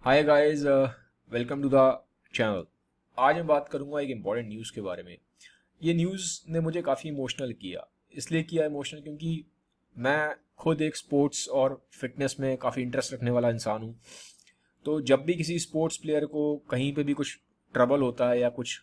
Hi guys, welcome to the channel. आज मैं बात करूंगा एक इम्पॉर्टेंट न्यूज़ के बारे में। ये न्यूज़ ने मुझे काफ़ी इमोशनल किया। इसलिए किया इमोशनल क्योंकि मैं खुद एक स्पोर्ट्स और फिटनेस में काफ़ी इंटरेस्ट रखने वाला इंसान हूँ। तो जब भी किसी स्पोर्ट्स प्लेयर को कहीं पे भी कुछ ट्रबल होता है या कुछ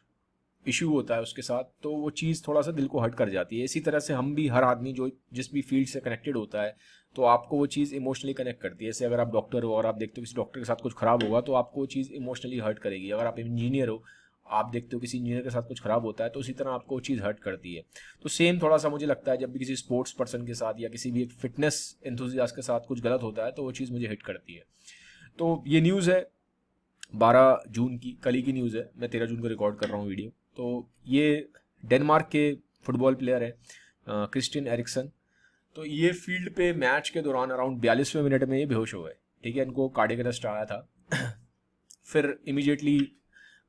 इशू होता है उसके साथ, तो वो चीज़ थोड़ा सा दिल को हर्ट कर जाती है। इसी तरह से हम भी, हर आदमी जो जिस भी फील्ड से कनेक्टेड होता है, तो आपको वो चीज़ इमोशनली कनेक्ट करती है। जैसे अगर आप डॉक्टर हो और आप देखते हो किसी डॉक्टर के साथ कुछ खराब होगा, तो आपको वो चीज़ इमोशनली हर्ट करेगी। अगर आप इंजीनियर हो, आप देखते हो किसी इंजीनियर के साथ कुछ खराब होता है, तो उसी तरह आपको वो चीज़ हर्ट करती है। तो सेम थोड़ा सा मुझे लगता है, जब भी किसी स्पोर्ट्स पर्सन के साथ या किसी भी एक फिटनेस एंथुजियास्ट के साथ कुछ गलत होता है, तो वो चीज़ मुझे हिट करती है। तो ये न्यूज़ है 12 जून की, कल ही की न्यूज़ है। मैं 13 जून को रिकॉर्ड कर रहा हूँ वीडियो। तो ये डेनमार्क के फुटबॉल प्लेयर हैं, क्रिस्टियन एरिक्सन। तो ये फील्ड पे मैच के दौरान अराउंड 42वें मिनट में ये बेहोश हो गए। ठीक है, इनको कार्डियक अरेस्ट आया था। फिर इमीडिएटली,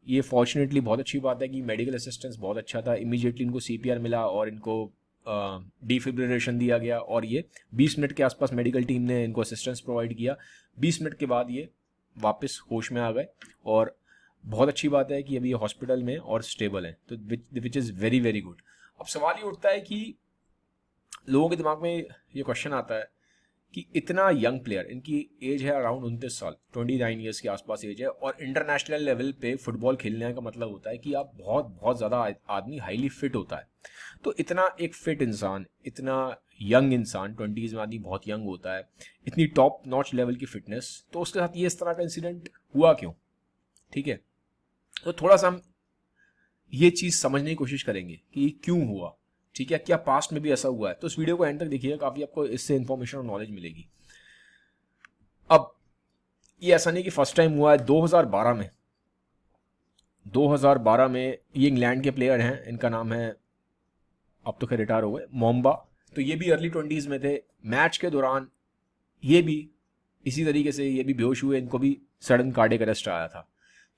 ये फॉर्चुनेटली बहुत अच्छी बात है कि मेडिकल असिस्टेंस बहुत अच्छा था। इमीडिएटली इनको सीपीआर मिला और इनको डिफिब्रिलेशन दिया गया, और ये 20 मिनट के आसपास मेडिकल टीम ने इनको असिस्टेंस प्रोवाइड किया। 20 मिनट के बाद ये वापस होश में आ गए, और बहुत अच्छी बात है कि अभी ये हॉस्पिटल में और स्टेबल हैं, तो which is very very good. अब सवाल ये उठता है कि लोगों के दिमाग में ये क्वेश्चन आता है कि इतना यंग प्लेयर, इनकी एज है अराउंड 29 साल, 29 ईयर्स के आसपास एज है, और इंटरनेशनल लेवल पे फुटबॉल खेलने का मतलब होता है कि आप बहुत बहुत ज़्यादा आदमी हाईली फिट होता है। तो इतना एक फिट इंसान, इतना यंग इंसान, 20s में आदमी बहुत यंग होता है, इतनी टॉप नॉच लेवल की फिटनेस, तो उसके साथ ये इस तरह का इंसिडेंट हुआ क्यों? ठीक है, तो थोड़ा सा हम ये चीज़ समझने की कोशिश करेंगे कि ये क्यों हुआ। ठीक है, क्या पास्ट में भी ऐसा हुआ है? तो इस वीडियो को एंड तक देखिएगा, काफ़ी आपको इससे इन्फॉर्मेशन और नॉलेज मिलेगी। अब ये ऐसा नहीं कि फर्स्ट टाइम हुआ है। 2012 में, 2012 में ये इंग्लैंड के प्लेयर हैं, इनका नाम है, अब तो खैर रिटायर हो गए, मोम्बा। तो ये भी अर्ली 20s में थे। मैच के दौरान ये भी इसी तरीके से ये भी बेहोश हुए, इनको भी सडन कार्डियक अरेस्ट आया था।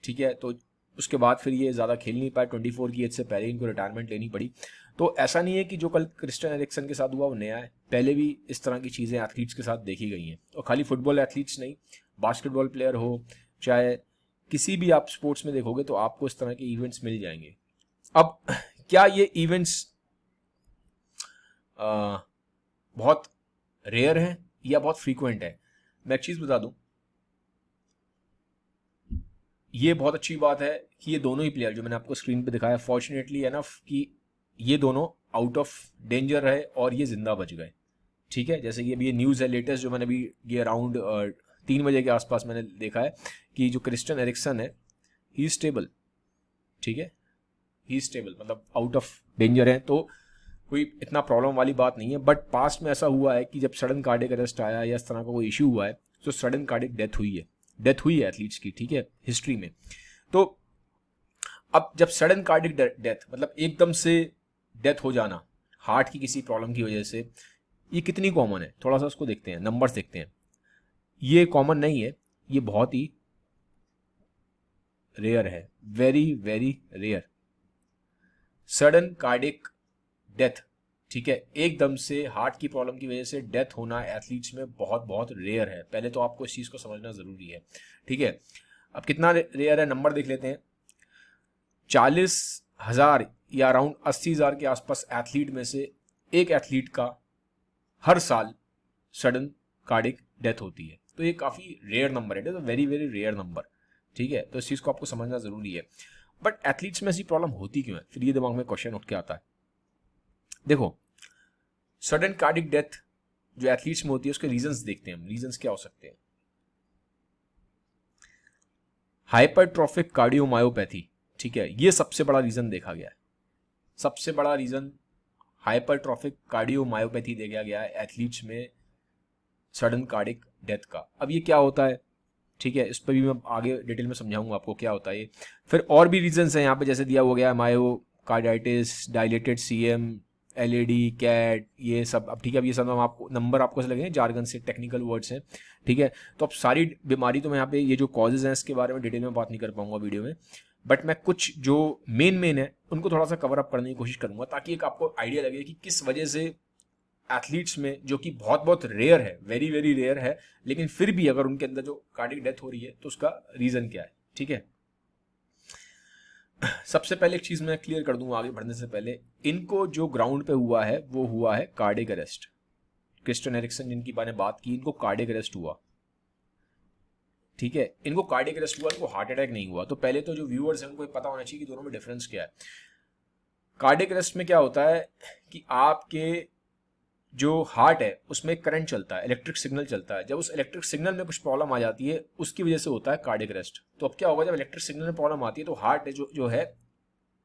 ठीक है, तो उसके बाद फिर ये ज़्यादा खेल नहीं पाए। 24 की एज से पहले इनको रिटायरमेंट लेनी पड़ी। तो ऐसा नहीं है कि जो कल क्रिस्टियन एरिक्सन के साथ हुआ वो नया है, पहले भी इस तरह की चीज़ें एथलीट्स के साथ देखी गई हैं। और खाली फुटबॉल एथलीट्स नहीं, बास्केटबॉल प्लेयर हो, चाहे किसी भी आप स्पोर्ट्स में देखोगे, तो आपको इस तरह के इवेंट्स मिल जाएंगे। अब क्या ये इवेंट्स बहुत रेयर हैं या बहुत फ्रीक्वेंट है? मैं एक चीज़ बता दूं, ये बहुत अच्छी बात है कि ये दोनों ही प्लेयर जो मैंने आपको स्क्रीन पे दिखाया, फॉर्चुनेटली एनफ कि ये दोनों आउट ऑफ डेंजर रहे और ये जिंदा बच गए। ठीक है, जैसे कि अभी ये न्यूज़ है लेटेस्ट, जो मैंने अभी ये अराउंड 3 बजे के आसपास मैंने देखा है कि जो क्रिस्टियन एरिक्सन है, ही स्टेबल। ठीक है, ही स्टेबल, मतलब आउट ऑफ डेंजर है, तो कोई इतना प्रॉब्लम वाली बात नहीं है। बट पास्ट में ऐसा हुआ है कि जब सडन कार्डियक अरेस्ट आया या इस तरह का कोई इशू हुआ है, तो सडन कार्डियक डेथ हुई है एथलीट्स की। ठीक है, हिस्ट्री में। तो अब जब सडन कार्डियक डेथ, मतलब एकदम से डेथ हो जाना हार्ट की किसी प्रॉब्लम की वजह से, ये कितनी कॉमन है? थोड़ा सा उसको देखते हैं, नंबर्स देखते हैं। ये कॉमन नहीं है, ये बहुत ही रेयर है, very very rare. Sudden cardiac death, ठीक है, एकदम से हार्ट की प्रॉब्लम की वजह से डेथ होना एथलीट्स में बहुत बहुत रेयर है। पहले तो आपको इस चीज़ को समझना ज़रूरी है। ठीक है, अब कितना रेयर है, नंबर देख लेते हैं। 40,000 या अराउंड 80,000 के आसपास एथलीट में से एक एथलीट का हर साल सडन कार्डिक डेथ होती है। तो ये काफ़ी रेयर नंबर है, तो वेरी वेरी रेयर नंबर। ठीक है, तो इस चीज़ को आपको समझना ज़रूरी है। बट एथलीट्स में ऐसी प्रॉब्लम होती क्यों है? फिर ये दिमाग में क्वेश्चन उठ के आता है। देखो, सडन कार्डिक डेथ जो एथलीट्स में होती है, उसके रीजंस देखते हैं हम। रीजंस क्या हो सकते हैं? हाइपरट्रॉफिक कार्डियोमायोपैथी, ठीक है, ये सबसे बड़ा रीजन देखा गया है। सबसे बड़ा रीजन हाइपरट्रॉफिक कार्डियोमायोपैथी देखा गया है एथलीट्स में सडन कार्डिक डेथ का। अब ये क्या होता है? ठीक है, इस पर भी मैं आगे डिटेल में समझाऊंगा आपको क्या होता है ये। फिर और भी रीजंस हैं यहाँ पे, जैसे दिया हुआ गया myocarditis, dilated CM, LAD, cat, ये सब। अब ठीक है, अब ये सब आपको नंबर आपको ऐसे लगेंगे जार्गन से, टेक्निकल वर्ड्स हैं। ठीक है, तो अब सारी बीमारी तो मैं यहाँ पे ये जो कॉजेज हैं इसके बारे में डिटेल में बात नहीं कर पाऊंगा वीडियो में, बट मैं कुछ जो मेन है उनको थोड़ा सा कवर अप करने की कोशिश करूंगा, ताकि एक आपको आइडिया लगे कि किस वजह से एथलीट्स में, जो कि बहुत बहुत रेयर है, वेरी वेरी रेयर है, लेकिन फिर भी अगर उनके अंदर जो कार्डियक डेथ हो रही है तो उसका रीजन क्या है, ठीक है। सबसे पहले एक चीज मैं क्लियर कर दूं आगे बढ़ने से पहले, इनको जो ग्राउंड पे हुआ है वो हुआ है कार्डियक अरेस्ट। क्रिस्टियन एरिक्सन जिनकी मैंने बात की, इनको कार्डियक अरेस्ट हुआ, ठीक है, इनको कार्डियक अरेस्ट हुआ, इनको हार्ट अटैक नहीं हुआ। तो पहले तो जो व्यूअर्स हैं उनको पता होना चाहिए कि दोनों में डिफरेंस क्या है। कार्डियक अरेस्ट में क्या होता है कि आपके जो हार्ट है उसमें करंट चलता है, इलेक्ट्रिक सिग्नल चलता है, जब उस इलेक्ट्रिक सिग्नल में कुछ प्रॉब्लम आ जाती है उसकी वजह से होता है कार्डियक अरेस्ट। तो अब क्या होगा, जब इलेक्ट्रिक सिग्नल में प्रॉब्लम आती है तो हार्ट जो है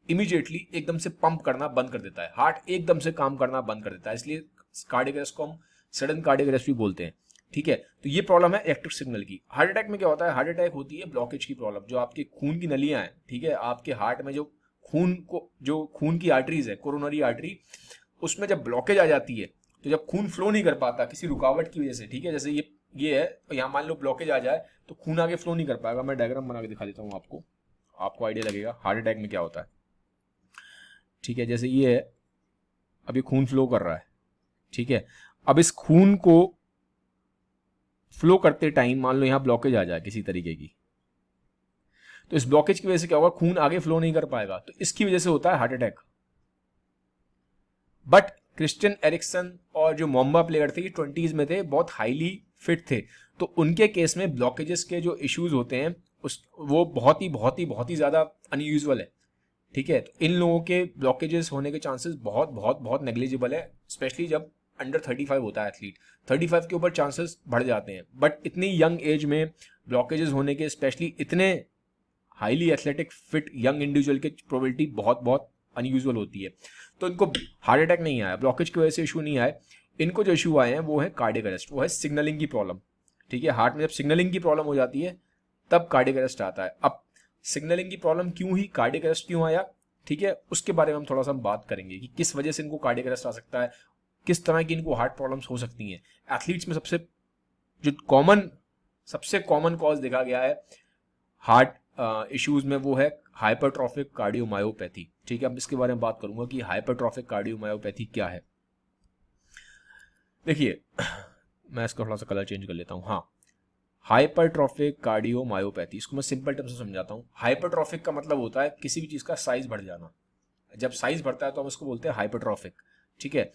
इमीडिएटली एकदम से पंप करना बंद कर देता है, हार्ट एकदम से काम करना बंद कर देता है, इसलिए कार्डियक अरेस्ट को हम सडन कार्डियक अरेस्ट भी बोलते हैं, ठीक है। तो ये प्रॉब्लम है इलेक्ट्रिक सिग्नल की। हार्ट अटैक में क्या होता है, हार्ट अटैक होती है ब्लॉकेज की प्रॉब्लम, जो आपके खून की नलियां हैं, ठीक है, आपके हार्ट में जो खून की आर्टरीज है, कोरोनरी आर्टरी, उसमें जब ब्लॉकेज आ जाती है तो जब खून फ्लो नहीं कर पाता किसी रुकावट की वजह से, ठीक है, जैसे ये है, तो यहाँ मान लो ब्लॉकेज आ जाए तो खून आगे फ्लो नहीं कर पाएगा। मैं डायग्राम बना के दिखा देता हूँ आपको आइडिया लगेगा हार्ट अटैक में क्या होता है, ठीक है। जैसे ये है, अब ये खून फ्लो कर रहा है, ठीक है, अब इस खून को फ्लो करते टाइम मान लो यहाँ ब्लॉकेज आ जाए किसी तरीके की, तो इस ब्लॉकेज की वजह से क्या होगा, खून आगे फ्लो नहीं कर पाएगा, तो इसकी वजह से होता है heart attack. But Christian Eriksen और जो मोम्बा प्लेयर थे, ये 20s में थे, बहुत हाईली फिट थे, तो उनके केस में ब्लॉकेजेस के जो इश्यूज होते हैं वो बहुत ही ज्यादा अनयूजुअल है, ठीक है। तो इन लोगों के ब्लॉकेजेस होने के चांसेस बहुत नेग्लिजिबल है, स्पेशली जब अंडर 35 होता है एथलीट, 35 के ऊपर चांसेस बढ़ जाते हैं, बट इतनी यंग एज में ब्लॉकेजेस होने के, स्पेशली इतने highly athletic fit young individual के प्रोबेबिलिटी बहुत अनयूजुअल होती है। तो इनको हार्ट अटैक नहीं आया, ब्लॉकेज की वजह से इशू नहीं आए, इनको जो इशू आए हैं वो है कार्डियक अरेस्ट, वो है सिग्नलिंग की प्रॉब्लम, ठीक है। हार्ट में जब सिग्नलिंग की प्रॉब्लम हो जाती है तब कार्डियक अरेस्ट आता है। अब सिग्नलिंग की प्रॉब्लम क्यों हुई, कार्डियक अरेस्ट क्यों आया, ठीक है, उसके बारे में हम थोड़ा सा बात करेंगे कि किस वजह से इनको कार्डियक अरेस्ट आ सकता है, किस तरह की इनको हार्ट प्रॉब्लम्स हो सकती हैं। एथलीट्स में सबसे कॉमन कॉज देखा गया है हार्ट इश्यूज में, वो है हाइपरट्रॉफिक कार्डियोमायोपैथी, ठीक है। अब इसके बारे में बात करूंगा कि हाइपरट्रॉफिक कार्डियोमायोपैथी क्या है। देखिए, मैं इसका थोड़ा सा कलर चेंज कर लेता हूं। हाँ, हाइपरट्रॉफिक कार्डियोमायोपैथी, इसको मैं सिंपल टर्म से समझाता हूं। हाइपरट्रॉफिक का मतलब होता है किसी भी चीज का साइज बढ़ जाना, जब साइज बढ़ता है तो हम इसको बोलते हैं हाइपरट्रॉफिक, ठीक है।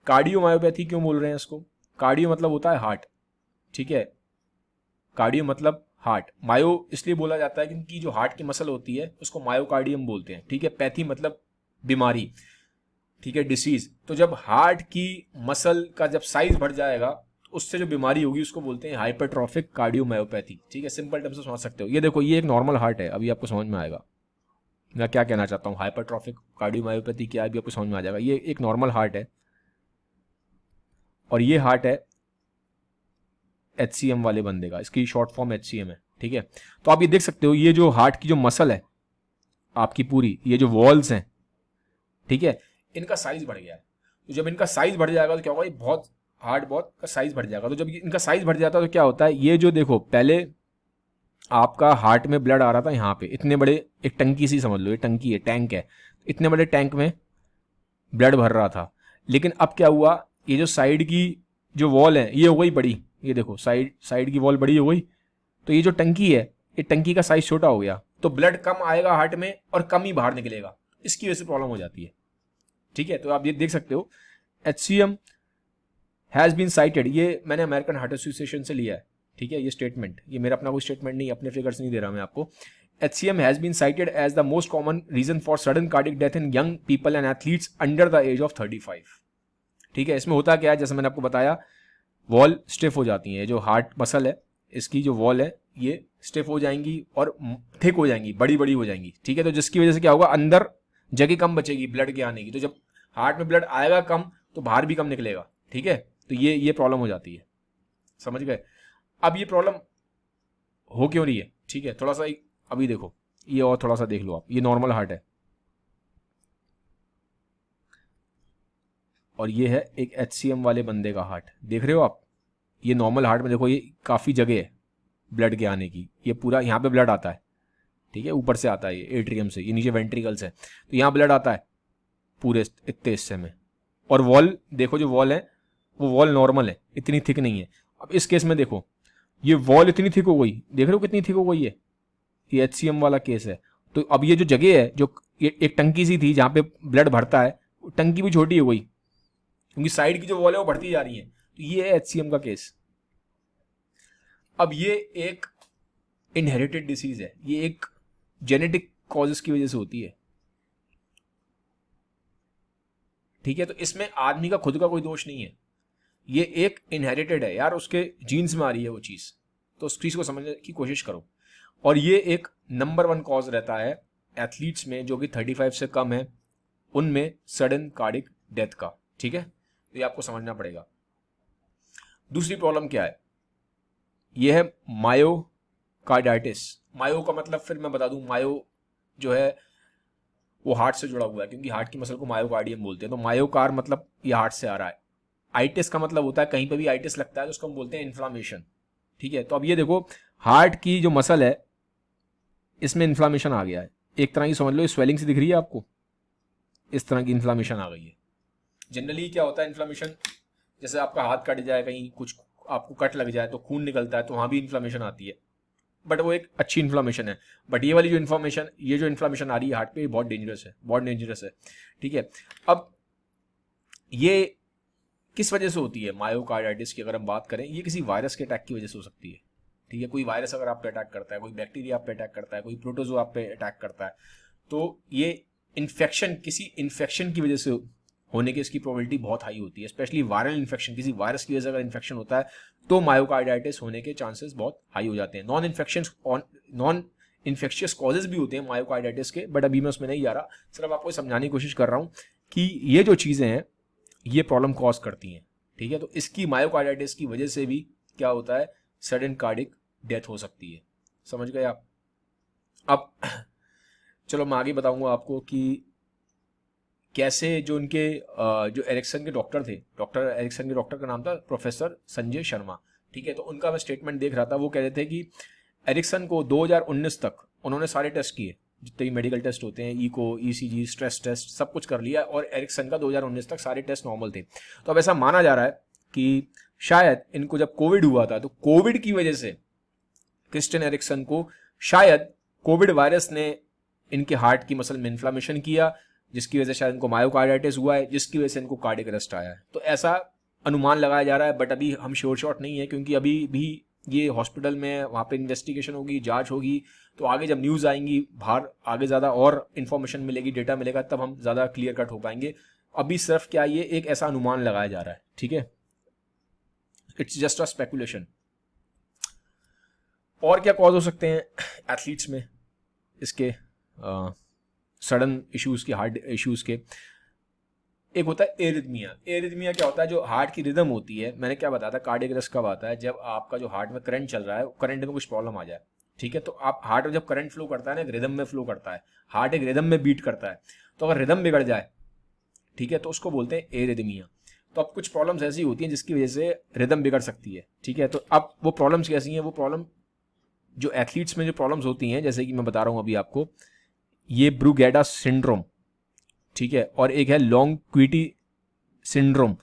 कार्डियोमायोपैथी क्यों बोल रहे हैं इसको, कार्डियो मतलब होता है हार्ट, ठीक है, कार्डियो मतलब हार्ट, मायो इसलिए बोला जाता है क्योंकि जो हार्ट की मसल होती है उसको मायोकार्डियम बोलते हैं, ठीक है। पैथी मतलब बीमारी, ठीक है, डिसीज। तो जब हार्ट की मसल का जब साइज बढ़ जाएगा तो उससे जो बीमारी होगी उसको बोलते हैं हाइपरट्रॉफिक कार्डियोमायोपैथी, ठीक है। सिंपल टर्म से समझ सकते हो। ये देखो, ये एक नॉर्मल हार्ट है, अभी आपको समझ में आएगा मैं क्या कहना चाहता हूँ। हाइपरट्रॉफिक कार्डियोमायोपैथी क्या है अभी आपको समझ में आ जाएगा। ये एक नॉर्मल हार्ट है और ये हार्ट है HCM वाले बंदे का, इसकी शॉर्ट फॉर्म HCM है, ठीक है। तो आप ये देख सकते हो, ये जो हार्ट की जो मसल है आपकी पूरी, ये जो वॉल्स हैं, ठीक है, इनका साइज बढ़ गया है। तो जब इनका साइज बढ़ जाएगा तो क्या होगा, ये बहुत हार्ट बहुत का साइज बढ़ जाएगा। तो जब इनका साइज बढ़ जाता है तो क्या होता है, ये जो देखो, पहले आपका हार्ट में ब्लड आ रहा था यहाँ पे, इतने बड़े, एक टंकी सी समझ लो, ये टंकी है, टैंक है, इतने बड़े टैंक में ब्लड भर रहा था। लेकिन अब क्या हुआ, ये जो साइड की जो वॉल है ये हो गई बड़ी, ये देखो साइड की वॉल बड़ी हो गई, तो ये जो टंकी है, ये टंकी का साइज छोटा हो गया, तो ब्लड कम आएगा हार्ट में और कम ही बाहर निकलेगा, इसकी वजह से प्रॉब्लम हो जाती है, ठीक है। तो आप ये देख सकते हो, HCM हैज बीन साइटेड, ये मैंने अमेरिकन हार्ट एसोसिएशन से लिया है, ठीक है, ये स्टेटमेंट, ये मेरा अपना कोई स्टेटमेंट नहीं, अपने फिगर्स नहीं दे रहा मैं आपको। HCM has been cited as the most common reason for sudden cardiac death in young people and athletes under the age of 35, ठीक है। इसमें होता क्या है, जैसे मैंने आपको बताया, वॉल स्टिफ हो जाती है, जो हार्ट मसल है इसकी जो वॉल है ये स्टिफ हो जाएंगी और थिक हो जाएंगी, बड़ी बड़ी हो जाएंगी, ठीक है। तो जिसकी वजह से क्या होगा, अंदर जगह कम बचेगी ब्लड के आने की, तो जब हार्ट में ब्लड आएगा कम तो बाहर भी कम निकलेगा, ठीक है। तो ये प्रॉब्लम हो जाती है, समझ गए। अब ये प्रॉब्लम हो क्यों रही है, ठीक है, थोड़ा सा अभी देखो, ये और थोड़ा सा देख लो आप, ये नॉर्मल हार्ट है और ये है एक HCM वाले बंदे का हार्ट, देख रहे हो आप। ये नॉर्मल हार्ट में देखो, ये काफ़ी जगह है ब्लड के आने की, ये पूरा यहाँ पे ब्लड आता है, ठीक है, ऊपर से आता है ये एट्रियम से, ये नीचे वेंट्रिकल्स है, तो यहाँ ब्लड आता है पूरे इतने हिस्से में। और वॉल देखो, जो वॉल है वो वॉल नॉर्मल है, इतनी थिक नहीं है। अब इस केस में देखो, ये वॉल इतनी थिक हो गई, देख रहे हो कितनी थिक हो गई है, ये HCM वाला केस है। तो अब ये जो जगह है, जो ये एक टंकी सी थी जहाँ पे ब्लड भरता है, टंकी भी छोटी हो गई क्योंकि साइड की जो वॉल है वो बढ़ती जा रही है। तो ये है HCM का केस। अब ये एक इनहेरिटेड डिसीज है, ये एक जेनेटिक कॉजेस की वजह से होती है, ठीक है। तो इसमें आदमी का खुद का कोई दोष नहीं है, ये एक इनहेरिटेड है यार, उसके जीन्स में आ रही है वो चीज़। तो उस चीज़ को समझने की कोशिश करो। और ये एक नंबर 1 कॉज रहता है एथलीट्स में जो कि 35 से कम है, उनमें सडन कार्डिक डेथ का, ठीक है। तो ये आपको समझना पड़ेगा। दूसरी प्रॉब्लम क्या है, ये है मायोकार्डाइटिस। मायो का मतलब फिर मैं बता दूं, मायो जो है वो हार्ट से जुड़ा हुआ है, क्योंकि हार्ट की मसल को मायोकार्डियम बोलते हैं। तो मायोकार मतलब ये हार्ट से आ रहा है। आइटिस का मतलब होता है कहीं पे भी आइटिस लगता है तो उसको हम बोलते हैं इन्फ्लामेशन, ठीक है। तो अब ये देखो, हार्ट की जो मसल है इसमें इन्फ्लामेशन आ गया है, एक तरह की समझ लो, स्वेलिंग सी दिख रही है आपको, इस तरह की इन्फ्लामेशन आ गई है। जनरली क्या होता है इन्फ्लामेशन, जैसे आपका हाथ कट जाए, कहीं कुछ आपको कट लग जाए तो खून निकलता है, तो वहां भी इन्फ्लामेशन आती है, बट वो एक अच्छी इन्फ्लामेशन है। बट ये वाली जो इन्फ्लामेशन आ रही है हार्ट पे, बहुत डेंजरस है, बहुत डेंजरस है, ठीक है। अब ये किस वजह से होती है मायोकार्डाइटिस की अगर हम बात करें, ये किसी वायरस के अटैक की वजह से हो सकती है, ठीक है। कोई वायरस अगर आप पे अटैक करता है, कोई बैक्टीरिया आप पे अटैक करता है, कोई प्रोटोजो आप पे अटैक करता है, तो ये इन्फेक्शन, किसी इन्फेक्शन की वजह से होने की इसकी प्रोबेबिलिटी बहुत हाई होती है। स्पेशली वायरल इन्फेक्शन, किसी वायरस की वजह से अगर इन्फेक्शन होता है तो मायोकार्डाइटिस होने के चांसेस बहुत हाई हो जाते हैं। नॉन इन्फेक्शियस कॉजेज भी होते हैं मायोकार्डाइटिस के, बट अभी मैं उसमें नहीं जा रहा, सिर्फ आपको समझाने की कोशिश कर रहा हूँ कि ये जो चीज़ें हैं ये प्रॉब्लम कॉज करती हैं, ठीक है। तो इसकी मायोकार्डाइटिस की वजह से भी क्या होता है, सडन कार्डिक डेथ हो सकती है, समझ गए आप। अब चलो मैं आगे बताऊंगा आपको कि कैसे जो उनके जो एरिक्सन के डॉक्टर थे, डॉक्टर एरिक्सन के डॉक्टर का नाम था प्रोफेसर संजय शर्मा, ठीक है। तो उनका मैं स्टेटमेंट देख रहा था, वो कह रहे थे कि एरिक्सन को 2019 तक उन्होंने सारे टेस्ट किए, जितने भी मेडिकल टेस्ट होते हैं, इको, ईसीजी, स्ट्रेस टेस्ट, सब कुछ कर लिया, और एरिक्सन का 2019 तक सारे टेस्ट नॉर्मल थे। तो अब ऐसा माना जा रहा है कि शायद इनको जब कोविड हुआ था, तो कोविड की वजह से क्रिस्टियन एरिक्सन को शायद कोविड वायरस ने इनके हार्ट की मसल में इन्फ्लामेशन किया, जिसकी वजह से शायद इनको मायोकार्डाइटिस हुआ है, जिसकी वजह से इनको कार्डियक अरेस्ट आया है। तो ऐसा अनुमान लगाया जा रहा है, बट अभी हम श्योर शॉट नहीं है, क्योंकि अभी भी ये हॉस्पिटल में, वहाँ पे इन्वेस्टिगेशन होगी, जांच होगी, तो आगे जब न्यूज़ आएंगी बाहर, आगे ज़्यादा और इन्फॉर्मेशन मिलेगी, डेटा मिलेगा, तब हम ज़्यादा क्लियर कट हो पाएंगे। अभी सिर्फ क्या, ये एक ऐसा अनुमान लगाया जा रहा है, ठीक है, इट्स जस्ट अ स्पेकुलेशन। और क्या कॉज हो सकते हैं एथलीट्स में इसके सडन इश्यूज़ के, हार्ट इश्यूज़ के? एक होता है एरिथमिया। एरिथमिया क्या होता है, जो हार्ट की रिदम होती है, मैंने क्या बताया था, कार्डियक अरेस्ट कब आता है, जब आपका जो हार्ट में करंट चल रहा है, करंट में कुछ प्रॉब्लम आ जाए, ठीक है। तो आप हार्ट में जब करंट फ्लो करता है ना, एक रिदम में फ्लो करता है, हार्ट एक रिदम में बीट करता है, तो अगर रिदम बिगड़ जाए, ठीक है, तो उसको बोलते हैं एरिथमिया। तो अब कुछ प्रॉब्लम्स ऐसी होती हैं जिसकी वजह से रिदम बिगड़ सकती है, ठीक है। तो अब वो प्रॉब्लम्स कैसी हैं, वो प्रॉब्लम जो एथलीट्स में जो प्रॉब्लम्स होती हैं, जैसे कि मैं बता रहा हूँ अभी आपको, ये ब्रूगेडा सिंड्रोम, ठीक है, और एक है लॉन्ग क्विटी सिंड्रोम।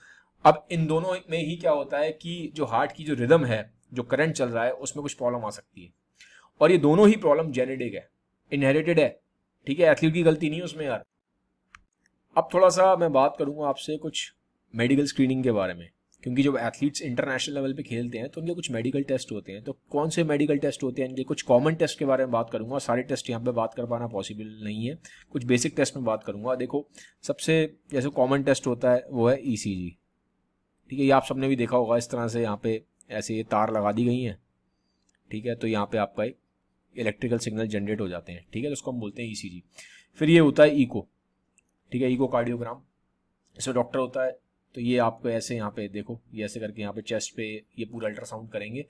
अब इन दोनों में ही क्या होता है कि जो हार्ट की जो रिदम है, जो करंट चल रहा है, उसमें कुछ प्रॉब्लम आ सकती है, और ये दोनों ही प्रॉब्लम जेनेटिक है, इनहेरिटेड है, ठीक है, एथलीट की गलती नहीं है उसमें यार। अब थोड़ा सा मैं बात करूंगा आपसे कुछ मेडिकल स्क्रीनिंग के बारे में, क्योंकि जब एथलीट्स इंटरनेशनल लेवल पे खेलते हैं तो उनके कुछ मेडिकल टेस्ट होते हैं। तो कौन से मेडिकल टेस्ट होते हैं, इनके कुछ कॉमन टेस्ट के बारे में बात करूंगा। सारे टेस्ट यहाँ पे बात कर पाना पॉसिबल नहीं है, कुछ बेसिक टेस्ट में बात करूंगा। देखो, सबसे जैसे कॉमन टेस्ट होता है वो है ईसीजी, ठीक है। ये आप सबने भी देखा होगा, इस तरह से यहाँ पे ऐसे ये तार लगा दी गई हैं, ठीक है। तो यहाँ पे आपका एक इलेक्ट्रिकल सिग्नल जनरेट हो जाते हैं, ठीक है, तो उसको हम बोलते हैं ईसीजी। फिर ये होता है इको, ठीक है, इको कार्डियोग्राम, इसमें डॉक्टर होता है। तो ये आपको ऐसे यहाँ पे देखो, ये ऐसे करके यहाँ पे चेस्ट पे ये पूरा अल्ट्रासाउंड करेंगे,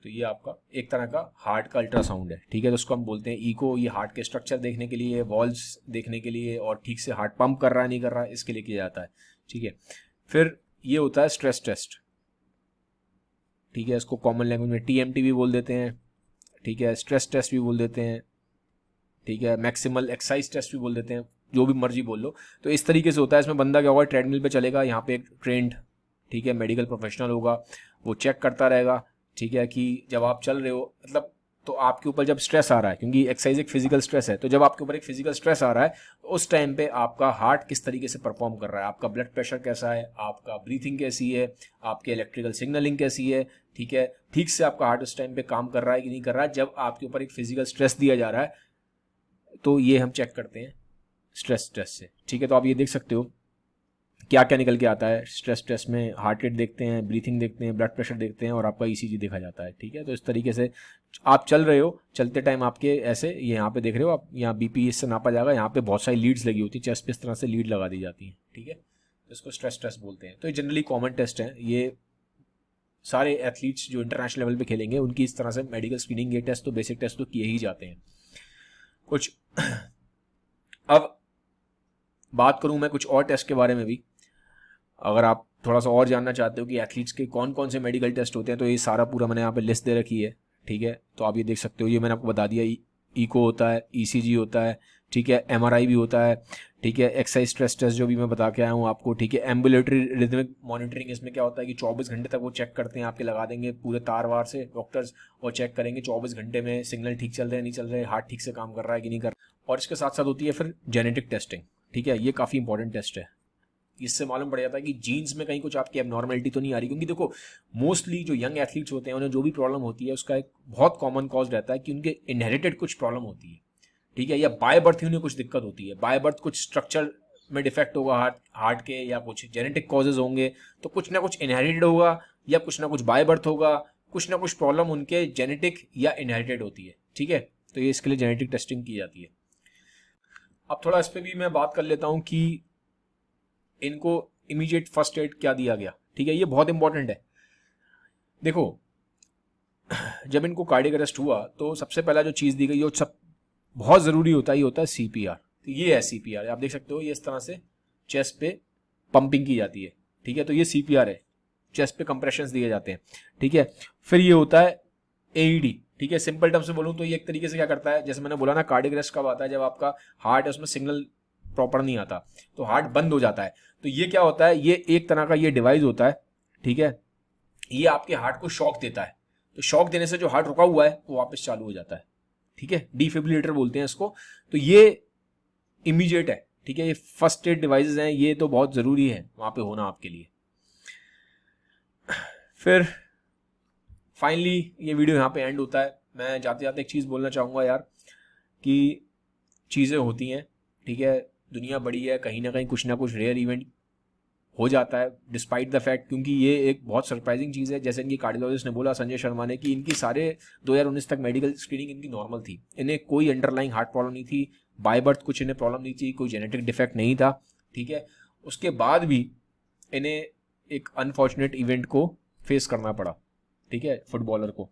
तो ये आपका एक तरह का हार्ट का अल्ट्रासाउंड है, ठीक है। तो उसको हम बोलते हैं इको। ये हार्ट के स्ट्रक्चर देखने के लिए, वॉल्स देखने के लिए, और ठीक से हार्ट पंप कर रहा है नहीं कर रहा है, इसके लिए किया जाता है, ठीक है। फिर ये होता है स्ट्रेस टेस्ट, ठीक है, इसको कॉमन लैंग्वेज में टीएमटी भी बोल देते हैं, ठीक है, स्ट्रेस टेस्ट भी बोल देते हैं, ठीक है, मैक्सिमल एक्सरसाइज टेस्ट भी बोल देते हैं, जो भी मर्जी बोल लो। तो इस तरीके से होता है। इसमें बंदा क्या होगा, ट्रेडमिल पे चलेगा, यहाँ पे एक ट्रेंड ठीक है, मेडिकल प्रोफेशनल होगा, वो चेक करता रहेगा, ठीक है, कि जब आप चल रहे हो मतलब तो आपके ऊपर जब स्ट्रेस आ रहा है, क्योंकि एक्सरसाइज एक फिजिकल स्ट्रेस है, तो जब आपके ऊपर एक फिजिकल स्ट्रेस आ रहा है तो उस टाइम पे आपका हार्ट किस तरीके से परफॉर्म कर रहा है, आपका ब्लड प्रेशर कैसा है, आपका ब्रीथिंग कैसी है, आपकी इलेक्ट्रिकल सिग्नलिंग कैसी है, ठीक है, ठीक से आपका हार्ट उस टाइम पे काम कर रहा है कि नहीं कर रहा है। जब आपके ऊपर एक फिजिकल स्ट्रेस दिया जा रहा है तो ये हम चेक करते हैं स्ट्रेस से, ठीक है। तो आप ये देख सकते हो क्या क्या निकल के आता है स्ट्रेस में, हार्ट रेट देखते हैं, ब्रीथिंग देखते हैं, ब्लड प्रेशर देखते हैं और आपका ईसीजी देखा जाता है, ठीक है। तो इस तरीके से आप चल रहे हो, चलते टाइम आपके ऐसे ये यहाँ पे देख रहे हो आप, यहाँ बीपी इससे नापा जाएगा, यहाँ पे बहुत सारी लीड्स लगी होती है, चेस्ट पे इस तरह से लीड लगा दी जाती है, ठीक है। तो इसको स्ट्रेस बोलते हैं। तो ये जनरली कॉमन टेस्ट है, ये सारे एथलीट्स जो इंटरनेशनल लेवल पे खेलेंगे उनकी इस तरह से मेडिकल स्क्रीनिंग, ये टेस्ट तो बेसिक टेस्ट तो किए ही जाते हैं कुछ। अब बात करूं मैं कुछ और टेस्ट के बारे में भी, अगर आप थोड़ा सा और जानना चाहते हो कि एथलीट्स के कौन कौन से मेडिकल टेस्ट होते हैं, तो ये सारा पूरा मैंने यहाँ पे लिस्ट दे रखी है, ठीक है। तो आप ये देख सकते हो, ये मैंने आपको बता दिया, ईको होता है, ईसीजी होता है, ठीक है, एमआरआई भी होता है, ठीक है, एक्सरसाइज स्ट्रेस टेस्ट जो भी मैं बता के आया हूँ आपको, ठीक है। एम्बुलेटरी रिदमिक मॉनिटरिंग, इसमें क्या होता है कि 24 घंटे तक वो चेक करते हैं, आपके लगा देंगे पूरे तार वार से डॉक्टर्स, और चेक करेंगे 24 घंटे में सिग्नल ठीक चल रहे हैं नहीं चल रहे, हार्ट ठीक से काम कर रहा है कि नहीं कर रहा। और इसके साथ साथ होती है फिर जेनेटिक टेस्टिंग, ठीक है, ये काफ़ी इंपॉर्टेंट टेस्ट है। इससे मालूम पड़ जाता है कि जीन्स में कहीं कुछ आपकी एबनॉर्मलिटी तो नहीं आ रही, क्योंकि देखो मोस्टली जो यंग एथलीट्स होते हैं उन्हें जो भी प्रॉब्लम होती है उसका एक बहुत कॉमन कॉज रहता है कि उनके इनहेरिटेड कुछ प्रॉब्लम होती है, ठीक है, या बाय बर्थ ही उन्हें कुछ दिक्कत होती है, बाय बर्थ कुछ स्ट्रक्चर में डिफेक्ट होगा हार्ट के, या कुछ जेनेटिक कॉजेज होंगे, तो कुछ ना कुछ इनहेरिटेड होगा या कुछ ना कुछ बाय बर्थ होगा, कुछ ना कुछ प्रॉब्लम उनके जेनेटिक या इनहेरिटेड होती है, ठीक है। तो ये इसके लिए जेनेटिक टेस्टिंग की जाती है। अब थोड़ा इस पर भी मैं बात कर लेता हूँ कि इनको इमीडिएट फर्स्ट एड क्या दिया गया, ठीक है, ये बहुत इंपॉर्टेंट है। देखो जब इनको कार्डियक अरेस्ट हुआ तो सबसे पहला जो चीज़ दी गई, जो सब बहुत ज़रूरी होता है, ये होता है सीपीआर। तो ये है सीपीआर, आप देख सकते हो, ये इस तरह से चेस्ट पे पंपिंग की जाती है, ठीक है। तो ये सीपीआर है, चेस्ट पे कंप्रेशंस दिए जाते हैं, ठीक है। फिर ये होता है एईडी, ठीक है। सिंपल टर्म से बोलूँ तो ये एक तरीके से क्या करता है, जैसे मैंने बोला ना, कार्डियक अरेस्ट कब आता है, जब आपका हार्ट है उसमें सिग्नल प्रॉपर नहीं आता, तो हार्ट बंद हो जाता है। तो ये क्या होता है, ये एक तरह का ये डिवाइस होता है, ठीक है, ये आपके हार्ट को शॉक देता है। तो शॉक देने से जो हार्ट रुका हुआ है वो वापस चालू हो जाता है, ठीक है, डिफिब्रिलेटर बोलते हैं इसको। तो ये इमीडिएट है, ठीक है, ये फर्स्ट एड डिवाइसेस हैं, ये तो बहुत ज़रूरी है वहाँ पे होना आपके लिए। फिर फाइनली ये वीडियो यहाँ पे एंड होता है। मैं जाते जाते एक चीज़ बोलना चाहूँगा यार, कि चीज़ें होती हैं, ठीक है, दुनिया बड़ी है, कहीं ना कहीं कुछ ना कुछ रेयर इवेंट हो जाता है डिस्पाइट द फैक्ट, क्योंकि ये एक बहुत सरप्राइजिंग चीज़ है। जैसे इनकी कार्डियोलॉजिस्ट ने बोला, संजय शर्मा ने, कि इनकी सारे 2019 तक मेडिकल स्क्रीनिंग इनकी नॉर्मल थी, इन्हें कोई अंडरलाइंग हार्ट प्रॉब्लम नहीं थी, बाय बर्थ कुछ इन्हें प्रॉब्लम नहीं थी, कोई जेनेटिक डिफेक्ट नहीं था, ठीक है। उसके बाद भी इन्हें एक अनफॉर्चुनेट इवेंट को फेस करना पड़ा, ठीक है, फुटबॉलर को।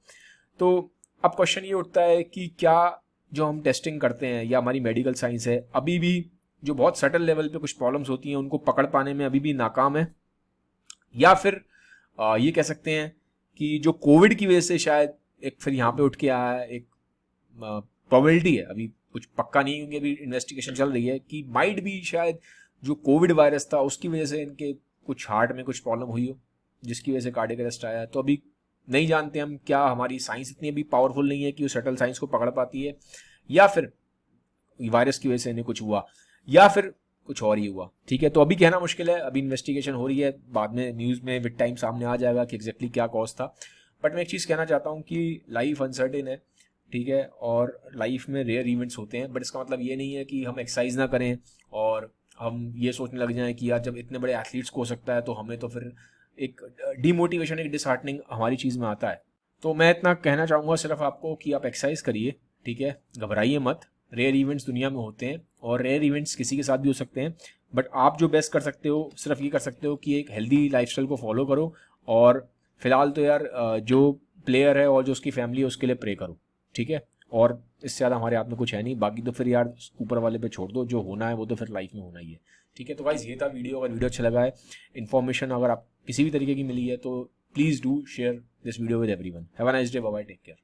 तो अब क्वेश्चन ये उठता है कि क्या जो हम टेस्टिंग करते हैं या हमारी मेडिकल साइंस है, अभी भी जो बहुत सटल लेवल पे कुछ प्रॉब्लम्स होती हैं उनको पकड़ पाने में अभी भी नाकाम है, या फिर ये कह सकते हैं कि जो कोविड की वजह से शायद एक फिर यहाँ पे उठ के आया है, एक प्रोबेबिलिटी है, अभी कुछ पक्का नहीं, क्योंकि अभी इन्वेस्टिगेशन चल रही है, कि माइट भी शायद जो कोविड वायरस था उसकी वजह से इनके कुछ हार्ट में कुछ प्रॉब्लम हुई हो, जिसकी वजह से कार्डियक अरेस्ट आया। तो अभी नहीं जानते हम, क्या हमारी साइंस इतनी अभी पावरफुल नहीं है कि वो सटल साइंस को पकड़ पाती है, या फिर वायरस की वजह से इन्हें कुछ हुआ, या फिर कुछ और ही हुआ, ठीक है। तो अभी कहना मुश्किल है, अभी इन्वेस्टिगेशन हो रही है, बाद में न्यूज़ में विद टाइम सामने आ जाएगा कि एग्जैक्टली क्या कॉज था। बट मैं एक चीज़ कहना चाहता हूँ कि लाइफ अनसर्टेन है, ठीक है, और लाइफ में रेयर इवेंट्स होते हैं, बट इसका मतलब ये नहीं है कि हम एक्सरसाइज ना करें और हम ये सोचने लग जाएं कि यार जब इतने बड़े एथलीट्स को हो सकता है तो हमें तो फिर एक डीमोटिवेशन, एक डिसहार्टनिंग हमारी चीज़ में आता है। तो मैं इतना कहना चाहूँगा सिर्फ आपको कि आप एक्सरसाइज करिए, ठीक है, घबराइए मत। रेयर इवेंट्स दुनिया में होते हैं और रेयर इवेंट्स किसी के साथ भी हो सकते हैं, बट आप जो बेस्ट कर सकते हो सिर्फ ये कर सकते हो कि एक हेल्दी लाइफस्टाइल को फॉलो करो, और फिलहाल तो यार जो प्लेयर है और जो उसकी फैमिली है उसके लिए प्रे करो, ठीक है। और इससे ज़्यादा हमारे हाथ में कुछ है नहीं, बाकी तो फिर यार ऊपर वाले पे छोड़ दो, जो होना है वो तो फिर लाइफ में होना ही है, ठीक है। तो गाइस ये था वीडियो, अगर वीडियो अच्छा लगा है, इन्फॉर्मेशन अगर आप किसी भी तरीके की मिली है, तो please do share this video with everyone. Have a nice day, bye bye, take care.